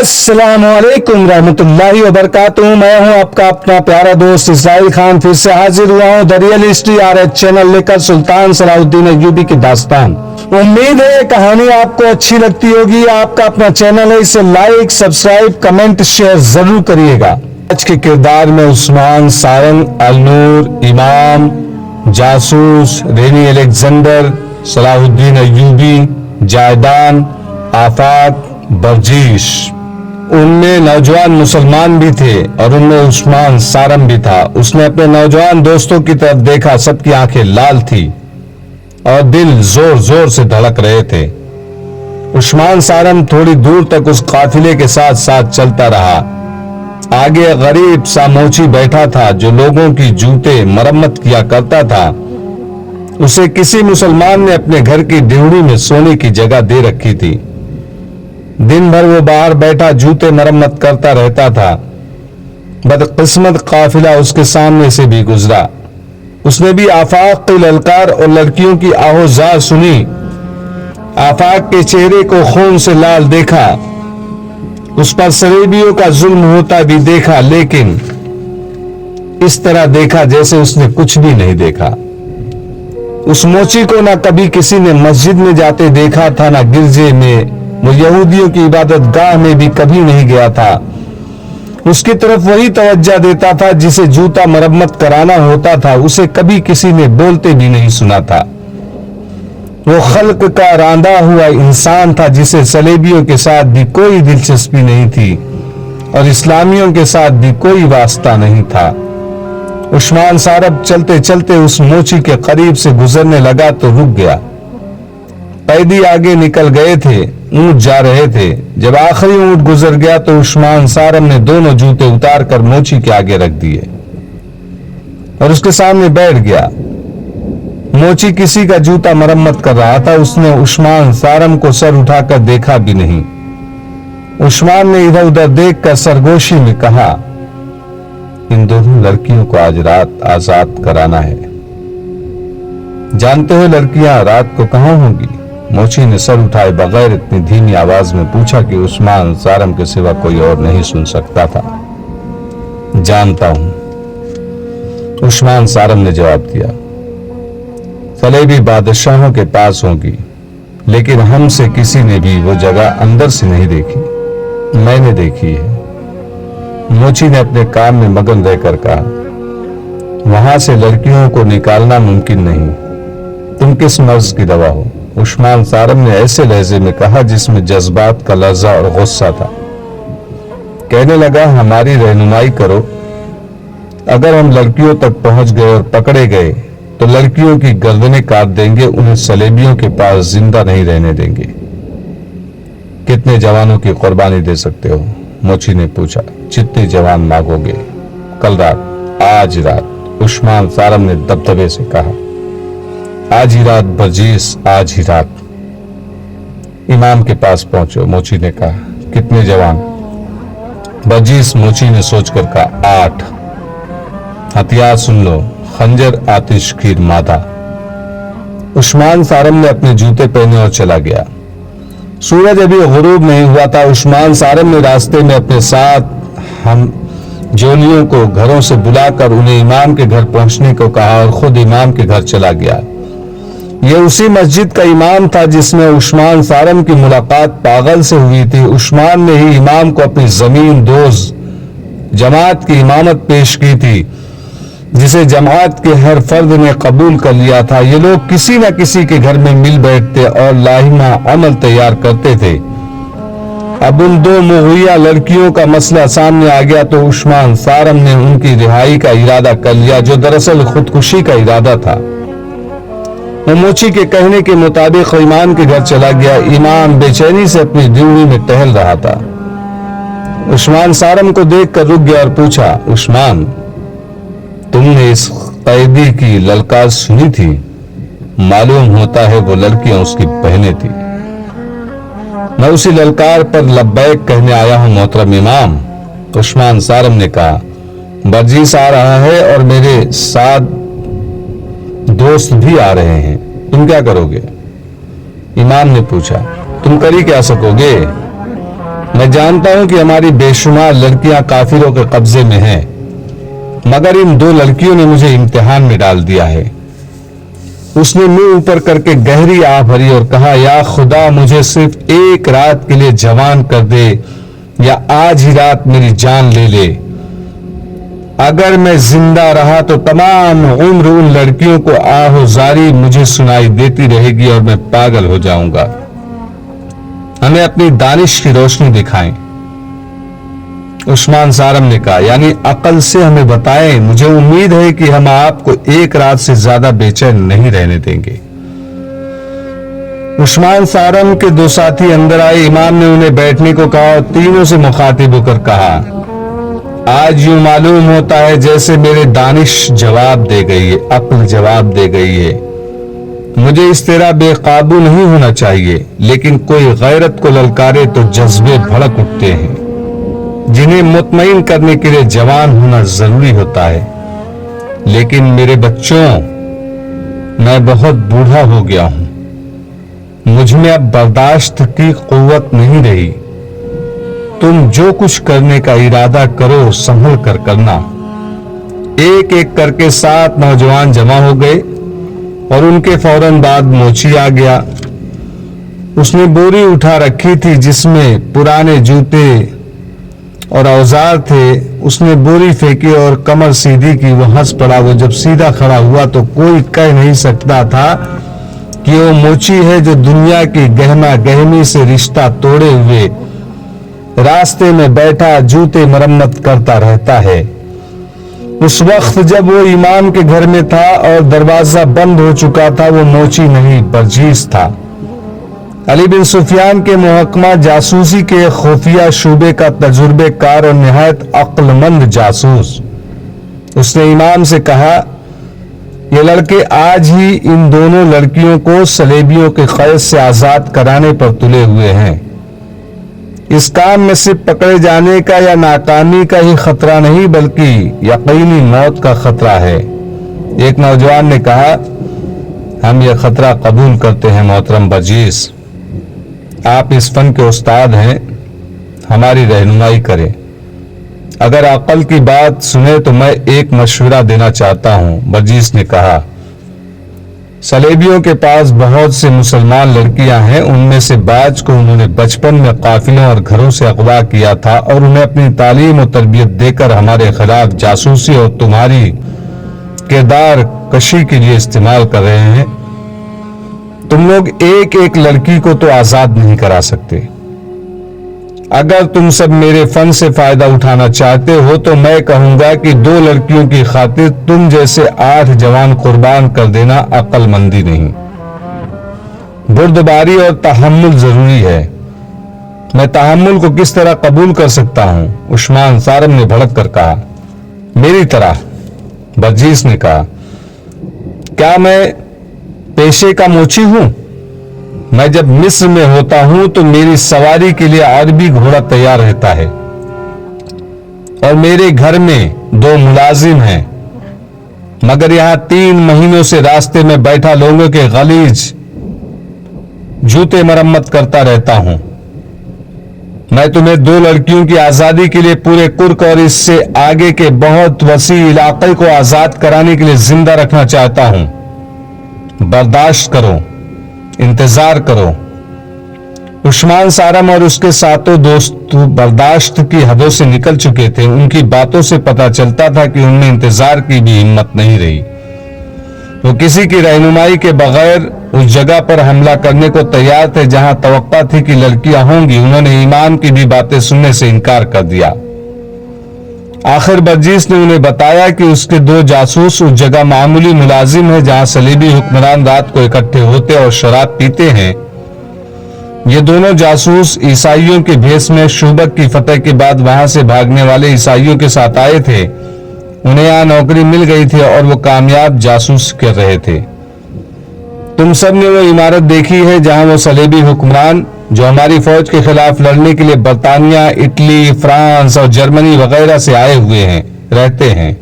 السلام علیکم رحمۃ اللہ وبرکاتہ. میں ہوں آپ کا اپنا پیارا دوست اسرائیل خان، پھر سے حاضر ہوا ہوں the real history RH channel لے کر سلطان صلاح الدین ایوبی کی داستان. امید ہے یہ کہانی آپ کو اچھی لگتی ہوگی. آپ کا اپنا چینل ہے، اسے لائک، سبسکرائب، کمنٹ، شیئر ضرور کریے گا. آج کے کردار میں عثمان سارنگ، النور، امام، جاسوس، رینی الیگزینڈر، صلاح الدین ایوبی، جائیدان، آفاق، برجیش. ان میں نوجوان مسلمان بھی تھے اور ان میں عثمان سارم بھی تھا. اس نے اپنے نوجوان دوستوں کی طرف دیکھا. سب کی آنکھیں لال تھی اور دل زور زور سے دھڑک رہے تھے. عثمان سارم تھوڑی دور تک اس قافلے کے ساتھ ساتھ چلتا رہا. آگے غریب سا موچی بیٹھا تھا جو لوگوں کی جوتے مرمت کیا کرتا تھا. اسے کسی مسلمان نے اپنے گھر کی ڈیوڑی میں سونے کی جگہ دے رکھی تھی. دن بھر وہ باہر بیٹھا جوتے مرمت کرتا رہتا تھا. بدقسمت قافلہ اس کے سامنے سے بھی گزرا. اس نے بھی آفاق کی للکار اور لڑکیوں کی آہوزار سنی. آفاق کے چہرے کو خون سے لال دیکھا. اس پر سلیبیوں کا ظلم ہوتا بھی دیکھا، لیکن اس طرح دیکھا جیسے اس نے کچھ بھی نہیں دیکھا. اس موچی کو نہ کبھی کسی نے مسجد میں جاتے دیکھا تھا، نہ گرجے میں. وہ یہودیوں کی عبادت گاہ میں بھی کبھی نہیں گیا تھا. اس کی طرف وہی توجہ دیتا تھا جسے جوتا مرمت کرانا ہوتا تھا. اسے کبھی کسی نے بولتے بھی نہیں سنا تھا. وہ خلق کا راندہ ہوا انسان تھا جسے صلیبیوں کے ساتھ بھی کوئی دلچسپی نہیں تھی اور اسلامیوں کے ساتھ بھی کوئی واسطہ نہیں تھا. عثمان سارم چلتے چلتے اس موچی کے قریب سے گزرنے لگا تو رک گیا. قیدی آگے نکل گئے تھے، اونٹ جا رہے تھے. جب آخری اونٹ گزر گیا تو عثمان سارم نے دونوں جوتے اتار کر موچی کے آگے رکھ دیے اور اس کے سامنے بیٹھ گیا. موچی کسی کا جوتا مرمت کر رہا تھا. اس نے عثمان سارم کو سر اٹھا کر دیکھا بھی نہیں. عثمان نے ادھر ادھر دیکھ کر سرگوشی میں کہا، ان دونوں لڑکیوں کو آج رات آزاد کرانا ہے. جانتے ہو لڑکیاں رات کو کہاں ہوں گی؟ موچی نے سر اٹھائے بغیر اتنی دھیمی آواز میں پوچھا کہ عثمان سارم کے سوا کوئی اور نہیں سن سکتا تھا. جانتا ہوں، عثمان سارم نے جواب دیا. فلیبی بادشاہوں کے پاس ہوں گی، لیکن ہم سے کسی نے بھی وہ جگہ اندر سے نہیں دیکھی. میں نے دیکھی ہے. موچی نے اپنے کام میں مگن رہ کر کہا، وہاں سے لڑکیوں کو نکالنا ممکن نہیں. تم کس مرض کی دوا ہو؟ عثمان سارم نے ایسے لہجے میں کہا جس میں جذبات کا لرزہ اور غصہ تھا. کہنے لگا، ہماری رہنمائی کرو. اگر ہم لڑکیوں تک پہنچ گئے اور پکڑے گئے تو لڑکیوں کی گردنیں کاٹ دیں گے. انہیں صلیبیوں کے پاس زندہ نہیں رہنے دیں گے. کتنے جوانوں کی قربانی دے سکتے ہو؟ موچی نے پوچھا. جتنے جوان مانگو گے. کل رات، آج رات، عثمان سارم نے دبدبے سے کہا. آج ہی رات برجیس، آج ہی رات. امام کے پاس پہنچو، موچی نے کہا. کتنے جوان؟ برجیس موچی نے سوچ کر کہا، 8. ہتھیار سن لو، خنجر، آتش کھیر، مادہ. عثمان سارم نے اپنے جوتے پہنے اور چلا گیا. سورج ابھی غروب نہیں ہوا تھا. عثمان سارم نے راستے میں اپنے ساتھ ہم جولیوں کو گھروں سے بلا کر انہیں امام کے گھر پہنچنے کو کہا اور خود امام کے گھر چلا گیا. یہ اسی مسجد کا امام تھا جس میں عثمان سارم کی ملاقات پاگل سے ہوئی تھی. عثمان نے ہی امام کو اپنی زمین دوز جماعت کی امامت پیش کی تھی جسے جماعت کے ہر فرد نے قبول کر لیا تھا. یہ لوگ کسی نہ کسی کے گھر میں مل بیٹھتے اور لاہمہ عمل تیار کرتے تھے. اب ان 2 مغویہ لڑکیوں کا مسئلہ سامنے آ گیا تو عثمان سارم نے ان کی رہائی کا ارادہ کر لیا، جو دراصل خودکشی کا ارادہ تھا. وہ موچی کے کہنے کے مطابق امام کے گھر چلا گیا. امام بے چینی سے اپنی ڈیوڑی میں ٹہل رہا تھا. عثمان سارم کو دیکھ کر رک گیا اور پوچھا، عثمان، تم نے اس قیدی کی للکار سنی تھی؟ معلوم ہوتا ہے وہ لڑکیاں اس کی بہنیں تھی. میں اسی للکار پر لبیک کہنے آیا ہوں محترم امام. عثمان سارم نے کہا. برجیس آ رہا ہے اور میرے ساتھ دوست بھی آ رہے ہیں. تم کیا کرو گے؟ امام نے پوچھا. تم کر ہی کیا سکو گے؟ میں جانتا ہوں کہ ہماری بے شمار لڑکیاں کافروں کے قبضے میں ہیں، مگر ان 2 لڑکیوں نے مجھے امتحان میں ڈال دیا ہے۔ اس نے منہ اوپر کر کے گہری آہ بھری اور کہا، یا خدا مجھے صرف ایک رات کے لیے جوان کر دے یا آج ہی رات میری جان لے لے۔ اگر میں زندہ رہا تو تمام عمر ان لڑکیوں کو آہ و زاری مجھے سنائی دیتی رہے گی اور میں پاگل ہو جاؤں گا۔ ہمیں اپنی دانش کی روشنی دکھائیں۔ عثمان سارم نے کہا، یعنی عقل سے ہمیں بتائیں، مجھے امید ہے کہ ہم آپ کو ایک رات سے زیادہ بے چین نہیں رہنے دیں گے۔ عثمان سارم کے 2 ساتھی اندر آئے، امام نے انہیں بیٹھنے کو کہا اور تینوں سے مخاطب ہو کر کہا، آج یوں معلوم ہوتا ہے جیسے میرے دانش جواب دے گئی ہے، عقل جواب دے گئی ہے۔ مجھے اس طرح بے قابو نہیں ہونا چاہیے، لیکن کوئی غیرت کو للکارے تو جذبے بھڑک اٹھتے ہیں، جنہیں مطمئن کرنے کے لیے جوان ہونا ضروری ہوتا ہے۔ لیکن میرے بچوں، میں بہت بوڑھا ہو گیا ہوں، مجھ میں اب برداشت کی قوت نہیں رہی۔ تم جو کچھ کرنے کا ارادہ کرو سنبھل کر کرنا۔ ایک ایک کر کے 7 نوجوان جمع ہو گئے اور ان کے فوراً بعد موچی آ گیا۔ اس نے بوری اٹھا رکھی تھی جس میں پرانے جوتے اور اوزار تھے۔ اس نے بوری پھینکی اور کمر سیدھی کی، وہ ہنس پڑا۔ وہ جب سیدھا کھڑا ہوا تو کوئی کہہ نہیں سکتا تھا کہ وہ موچی ہے جو دنیا کی گہما گہمی سے رشتہ توڑے ہوئے راستے میں بیٹھا جوتے مرمت کرتا رہتا ہے۔ اس وقت جب وہ امام کے گھر میں تھا اور دروازہ بند ہو چکا تھا، وہ موچی نہیں برجیس تھا، علی بن سفیان کے محکمہ جاسوسی کے خفیہ شعبے کا تجربے کار اور نہایت عقل مند جاسوس۔ اس نے امام سے کہا، یہ لڑکے آج ہی ان دونوں لڑکیوں کو صلیبیوں کے قید سے آزاد کرانے پر تلے ہوئے ہیں۔ اس کام میں صرف پکڑے جانے کا یا ناکامی کا ہی خطرہ نہیں بلکہ یقینی موت کا خطرہ ہے۔ ایک نوجوان نے کہا، ہم یہ خطرہ قبول کرتے ہیں محترم برجیس، آپ اس فن کے استاد ہیں، ہماری رہنمائی کریں۔ اگر عقل کی بات سنے تو میں ایک مشورہ دینا چاہتا ہوں۔ برجیس نے کہا، صلیبیوں کے پاس بہت سے مسلمان لڑکیاں ہیں، ان میں سے بعض کو انہوں نے بچپن میں قافلوں اور گھروں سے اغوا کیا تھا اور انہیں اپنی تعلیم و تربیت دے کر ہمارے خلاف جاسوسی اور تمہاری کردار کشی کے لیے استعمال کر رہے ہیں۔ تم لوگ ایک ایک لڑکی کو تو آزاد نہیں کرا سکتے۔ اگر تم سب میرے فن سے فائدہ اٹھانا چاہتے ہو تو میں کہوں گا کہ 2 لڑکیوں کی خاطر تم جیسے 8 جوان قربان کر دینا عقل مندی نہیں، بردباری اور تحمل ضروری ہے۔ میں تحمل کو کس طرح قبول کر سکتا ہوں؟ عثمان سارم نے بھڑک کر کہا، میری طرح۔ برجیس نے کہا، کیا میں پیشے کا موچی ہوں؟ میں جب مصر میں ہوتا ہوں تو میری سواری کے لیے عربی گھوڑا تیار رہتا ہے اور میرے گھر میں 2 ملازم ہیں، مگر یہاں 3 مہینوں سے راستے میں بیٹھا لوگوں کے غلیظ جوتے مرمت کرتا رہتا ہوں۔ میں تمہیں 2 لڑکیوں کی آزادی کے لیے پورے کرک اور اس سے آگے کے بہت وسیع علاقے کو آزاد کرانے کے لیے زندہ رکھنا چاہتا ہوں۔ برداشت کرو، انتظار کرو۔ عثمان سارم اور اس کے ساتوں دوست برداشت کی حدوں سے نکل چکے تھے۔ ان کی باتوں سے پتہ چلتا تھا کہ ان میں انتظار کی بھی ہمت نہیں رہی۔ وہ کسی کی رہنمائی کے بغیر اس جگہ پر حملہ کرنے کو تیار تھے جہاں توقع تھی کہ لڑکیاں ہوں گی۔ انہوں نے امام کی بھی باتیں سننے سے انکار کر دیا۔ آخر برجیس نے انہیں بتایا کہ اس کے 2 جاسوس اس جگہ معمولی ملازم ہیں جہاں صلیبی حکمران رات کو اکٹھے ہوتے اور شراب پیتے ہیں۔ یہ دونوں جاسوس عیسائیوں کے بھیس میں شوبک کی فتح کے بعد وہاں سے بھاگنے والے عیسائیوں کے ساتھ آئے تھے۔ انہیں یہاں نوکری مل گئی تھی اور وہ کامیاب جاسوس کر رہے تھے۔ تم سب نے وہ عمارت دیکھی ہے جہاں وہ صلیبی حکمران جو ہماری فوج کے خلاف لڑنے کے لیے برطانیہ، اٹلی، فرانس اور جرمنی وغیرہ سے آئے ہوئے ہیں رہتے ہیں۔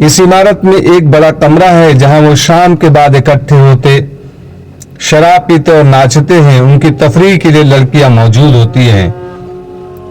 اس عمارت میں ایک بڑا کمرہ ہے جہاں وہ شام کے بعد اکٹھے ہوتے، شراب پیتے اور ناچتے ہیں۔ ان کی تفریح کے لیے لڑکیاں موجود ہوتی ہیں۔